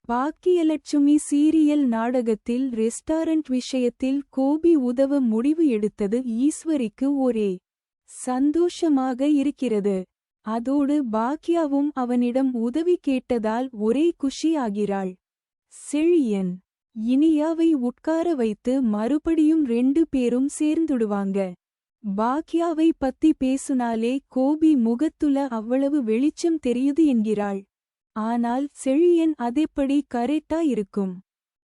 Baakiyalakshmi serial நாடகத்தில் restaurant விஷயத்தில் கோபி உதவ முடிவு எடுத்தது ஈஸ்வரிக்கு ஒரே சந்தோஷமாக இருக்கிறது. அதோடு பாக்கியாவும் அவனிடம் உதவி கேட்டதால் ஒரே குஷி ஆகிறாள். செழியன் இனியாவை உட்கார வைத்து மறுபடியும் 2 பேரும் சேர்ந்துடுவாங்க. பாக்கியாவை பத்தி பேசுனாலே கோபி முகத்துல அவ்வளவு வெளிச்சம் தெரியுது என்கிறாள். ஆனால் செழியன் அதெப்படி கரெக்டா இருக்கும்?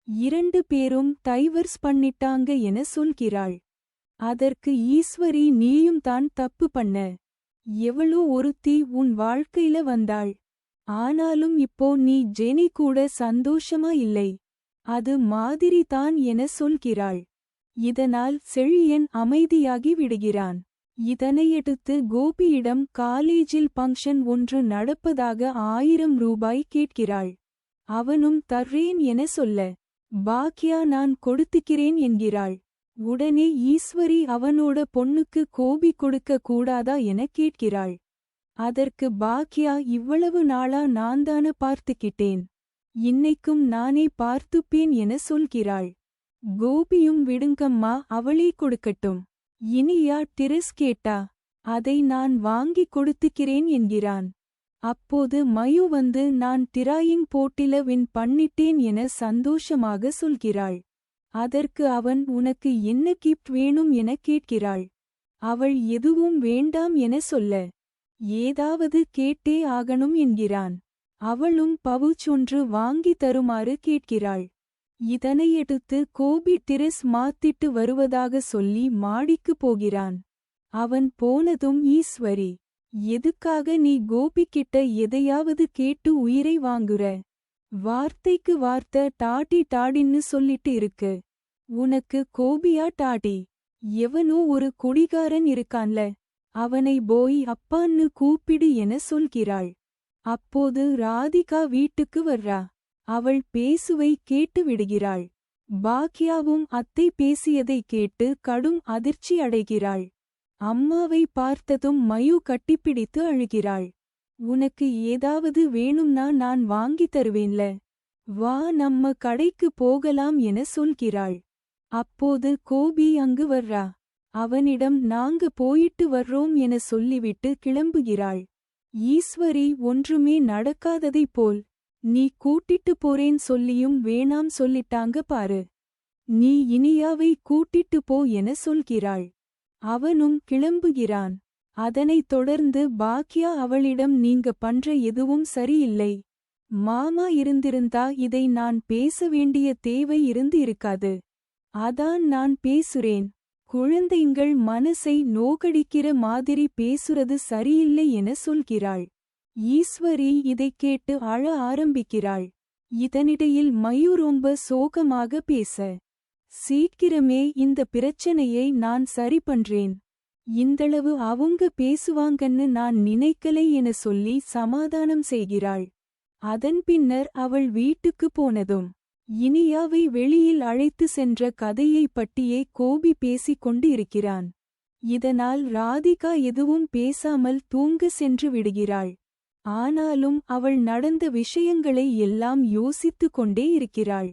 2 பேரும் டைவர்ஸ் பண்ணிட்டாங்க என சொல்கிறாள். அதற்கு ஈஸ்வரி நீயும் தான் தப்பு பண்ண. எவளோ ஒருத்தி உன் வாழ்க்கையில வந்தாள். ஆனாலும் இப்போ நீ ஜெனி கூட சந்தோஷமா இல்லை. அது மாதிரி தான் என சொல்கிறாள். இதனால் செழியன் அமைதியாகி விடுகிறான். இதனையடுத்து கோபியிடம் காலேஜில் பங்கன் ஒன்று நடப்பதாக 1000 ரூபாய் கேட்கிறாள். அவனும் தர்றேன் என சொல்ல, பாக்கியா நான் கொடுத்துக்கிறேன் என்கிறாள். உடனே ஈஸ்வரி அவனோட பொண்ணுக்கு கோபி கொடுக்க கூடாதா என கேட்கிறாள். அதற்கு பாக்கியா இவ்வளவு நாளா நான்தான பார்த்துக்கிட்டேன். இன்னைக்கும் நானே பார்த்துப்பேன் என சொல்கிறாள். கோபியும் விடுங்கம்மா அவளே கொடுக்கட்டும். இனியா டிரஸ் கேட்டா அதை நான் வாங்கி கொடுத்துக்கிறேன் என்கிறான். அப்போது மயு வந்து நான் டிராயிங் போட்டில வின் பண்ணிட்டேன் என சந்தோஷமாக சொல்கிறாள். அதற்கு அவன் உனக்கு என்ன கிஃப்ட் வேணும் என கேட்கிறாள். அவள் எதுவும் வேண்டாம் என சொல்ல, ஏதாவது கேட்டே ஆகணும் என்கிறான். அவளும் பவுச் ஒன்று வாங்கி தருமாறு கேட்கிறாள். இதனையடுத்து கோபி டிரஸ் மாத்திட்டு வருவதாக சொல்லி மாடிக்கு போகிறான். அவன் போனதும் ஈஸ்வரி, எதுக்காக நீ கோபிக்கிட்ட எதையாவது கேட்டு உயிரை வாங்குற? வார்த்தைக்கு வார்த்தை டாடி டாடின்னு சொல்லிட்டு இருக்கு. உனக்கு கோபியா டாடி? எவனோ ஒரு குடிகாரன் இருக்கான்ல, அவனை போய் அப்பான்னு கூப்பிடு என சொல்கிறாள். அப்போது ராதிகா வீட்டுக்கு வர்றா. அவள் பேசுவை கேட்டு விடுகிறாள். பாக்கியாவும் அத்தை பேசியதை கேட்டு கடும் அதிர்ச்சி அடைகிறாள். அம்மாவை பார்த்ததும் மயு கட்டிப்பிடித்து அழுகிறாள். உனக்கு ஏதாவது வேணும்னா நான் வாங்கி தருவேன்ல, வா நம்ம கடைக்கு போகலாம் என சொல்கிறாள். அப்போது கோபி அங்கு வர்றா. அவனிடம் நாங்க போயிட்டு வர்றோம் என சொல்லிவிட்டு கிளம்புகிறாள். ஈஸ்வரி ஒன்றுமே நடக்காததை போல், நீ கூட்டிட்டு போறேன் சொல்லியும் வேணாம் சொல்லிட்டாங்க பாரு. நீ இனியாவை கூட்டிட்டு போ என சொல்கிறாள். அவனும் கிளம்புகிறான். அதனைத் தொடர்ந்து பாக்கியா அவளிடம் நீங்க பண்ற எதுவும் சரியில்லை. மாமா இருந்திருந்தா இதை நான் பேச வேண்டிய தேவை இருக்காது. அதான் நான் பேசுறேன். குழந்தைங்கள் மனசை நோகடிக்கிற மாதிரி பேசுறது சரியில்லை என சொல்கிறாள். ஈஸ்வரி இதைக் கேட்டு அழ ஆரம்பிக்கிறாள். இதனிடையில் மயு ரொம்ப சோகமாக பேச, சீக்கிரமே இந்த பிரச்சனையை நான் சரி பண்றேன். இந்தளவு அவங்க பேசுவாங்கன்னு நான் நினைக்கலை என சொல்லி சமாதானம் செய்கிறாள். அதன் பின்னர் அவள் வீட்டுக்கு போனதும் இனியாவை வெளியில் அழைத்து சென்ற கதையை பற்றியே கோபி பேசிக் கொண்டு இருக்கிறான். இதனால் ராதிகா எதுவும் பேசாமல் தூங்க சென்று விடுகிறாள். ஆனாலும் அவள் நடந்த விஷயங்களை எல்லாம் யோசித்துக் கொண்டே இருக்கிறாள்.